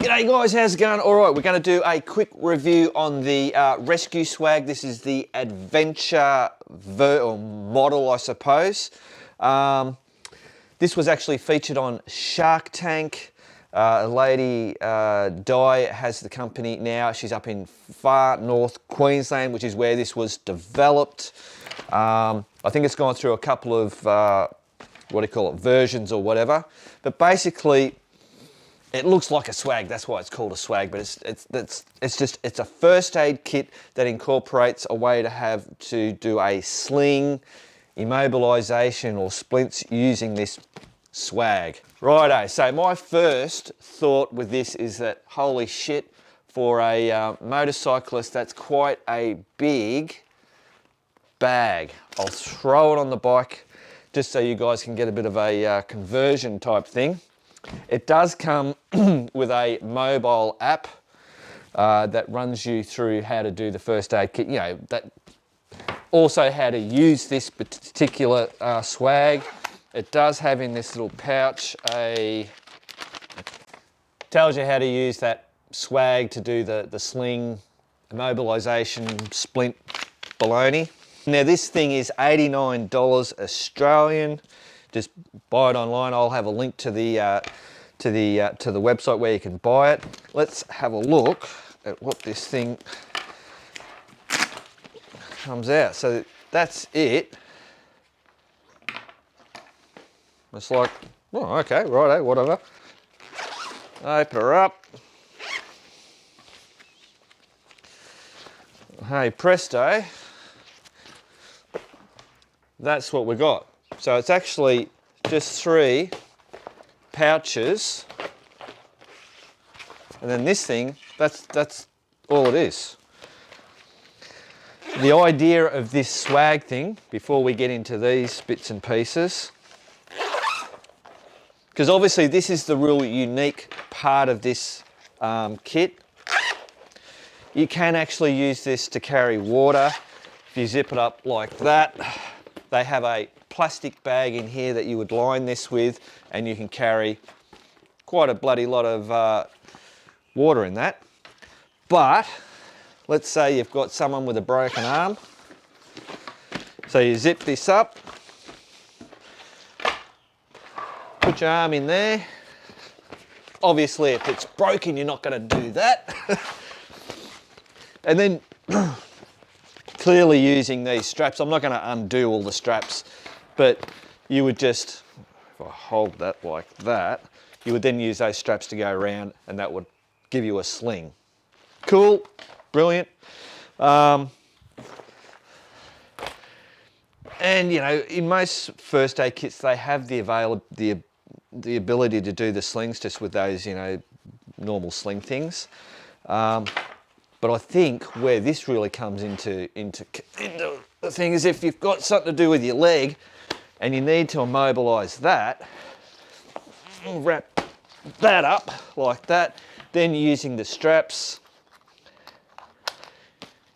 G'day guys, how's it going? All right, we're going to do a quick review on the rescue swag. This is the Adventure or model, I suppose. This was actually featured on Shark Tank. A lady, Di, has the company now. She's up in far north Queensland, which is where this was developed. I think it's gone through a couple of, what do you call it, versions or whatever. But basically, it looks like a swag, that's why it's called a swag, but it's a first aid kit that incorporates a way to do a sling, immobilisation or splints using this swag. Righto, so my first thought with this is that, holy shit, for a motorcyclist, that's quite a big bag. I'll throw it on the bike just so you guys can get a bit of a conversion type thing. It does come with a mobile app that runs you through how to do the first aid kit, also how to use this particular swag. It does have in this little pouch tells you how to use that swag to do the sling, immobilisation, splint baloney. Now this thing is $89 Australian. Just buy it online. I'll have a link to the website where you can buy it. Let's have a look at what this thing comes out. So that's it. It's like, oh, okay, righto, whatever. Open her up. Hey, presto. That's what we got. So it's actually just 3 pouches, and then this thing, that's all it is. The idea of this swag thing, before we get into these bits and pieces, because obviously this is the real unique part of this kit. You can actually use this to carry water. If you zip it up like that, they have a plastic bag in here that you would line this with, and you can carry quite a bloody lot of water in that. But let's say you've got someone with a broken arm. So you zip this up, put your arm in there. Obviously if it's broken, you're not going to do that. And then clearly using these straps, I'm not going to undo all the straps, but you would just, if I hold that like that, you would then use those straps to go around, and that would give you a sling. Cool, brilliant. And in most first aid kits, they have the ability to do the slings just with those, normal sling things. But I think where this really comes into the thing is if you've got something to do with your leg and you need to immobilise that, wrap that up like that, then using the straps,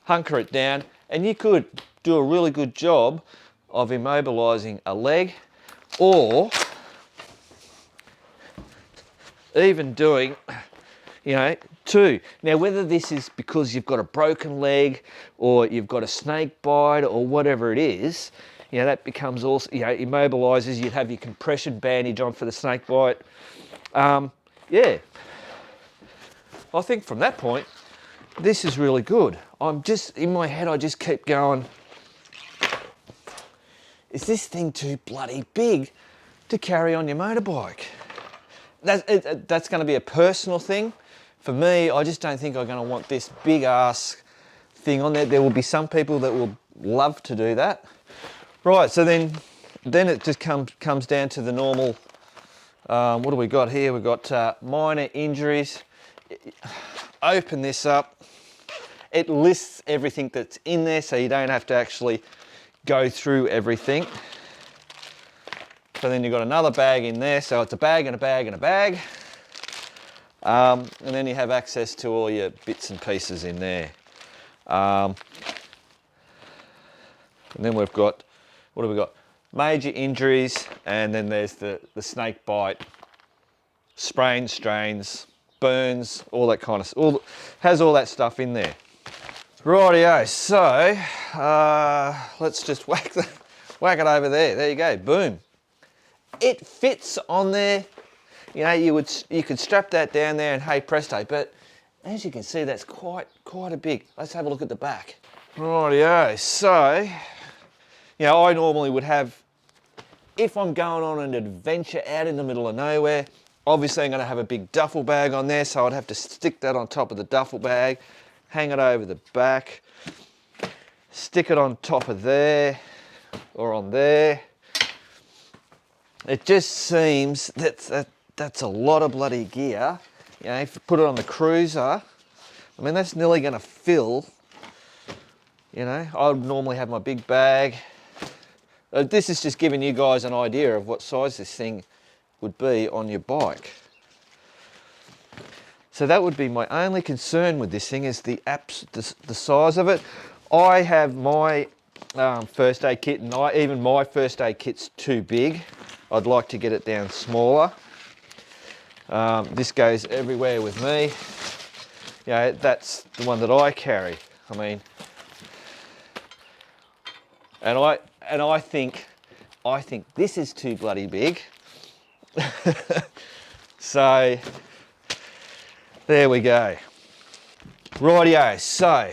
hunker it down, and you could do a really good job of immobilising a leg, or even doing, 2. Now, whether this is because you've got a broken leg or you've got a snake bite or whatever it is, that becomes also, immobilises. You'd have your compression bandage on for the snake bite. Yeah. I think from that point, this is really good. I'm just, in my head, I just keep going, is this thing too bloody big to carry on your motorbike? That's going to be a personal thing. For me, I just don't think I'm going to want this big ass thing on there. There will be some people that will love to do that. Right, so then it just comes down to the normal, what do we got here? We've got minor injuries. Open this up. It lists everything that's in there, so you don't have to actually go through everything. So then you've got another bag in there, so it's a bag and a bag and a bag. And then you have access to all your bits and pieces in there. And then we've got, what have we got? Major injuries, and then there's the snake bite, sprains, strains, burns, all that kind of, has all that stuff in there. Rightio, so let's just whack it over there. There you go, boom. It fits on there. You know, you could strap that down there and hey presto, but as you can see, that's quite a big. Let's have a look at the back. Rightio, so, you know, I normally would have, if I'm going on an adventure out in the middle of nowhere, obviously I'm going to have a big duffel bag on there, so I'd have to stick that on top of the duffel bag, hang it over the back, stick it on top of there, or on there. It just seems that's a lot of bloody gear. You know, if you put it on the cruiser, I mean, that's nearly going to fill. You know, I would normally have my big bag. This is just giving you guys an idea of what size this thing would be on your bike. So that would be my only concern with this thing, is the size of it. I have my first aid kit, and even my first aid kit's too big. I'd like to get it down smaller. This goes everywhere with me. You know, that's the one that I carry. I mean, and I think this is too bloody big. So there we go. Rightio, so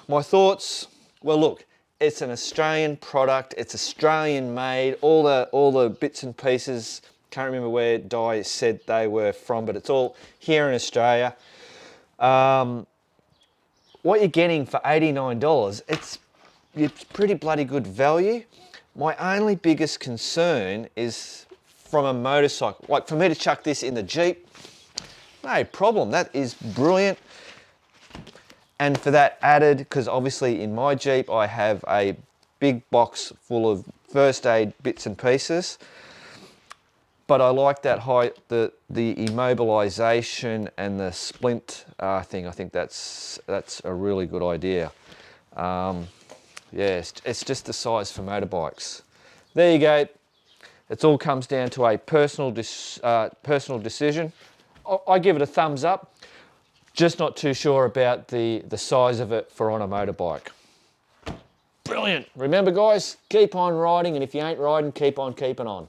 my thoughts, well look, it's an Australian product, it's Australian made, all the bits and pieces, can't remember where Di said they were from, but it's all here in Australia. What you're getting for $89, it's pretty bloody good value. My only biggest concern is from a motorcycle. Like for me to chuck this in the Jeep, no problem, that is brilliant. And for that added, because obviously in my Jeep I have a big box full of first aid bits and pieces, but I like that the immobilisation and the splint thing. I think that's a really good idea. Yeah, it's just the size for motorbikes. There you go. It all comes down to a personal decision. I give it a thumbs up. Just not too sure about the size of it for on a motorbike. Brilliant. Remember guys, keep on riding, and if you ain't riding, keep on keeping on.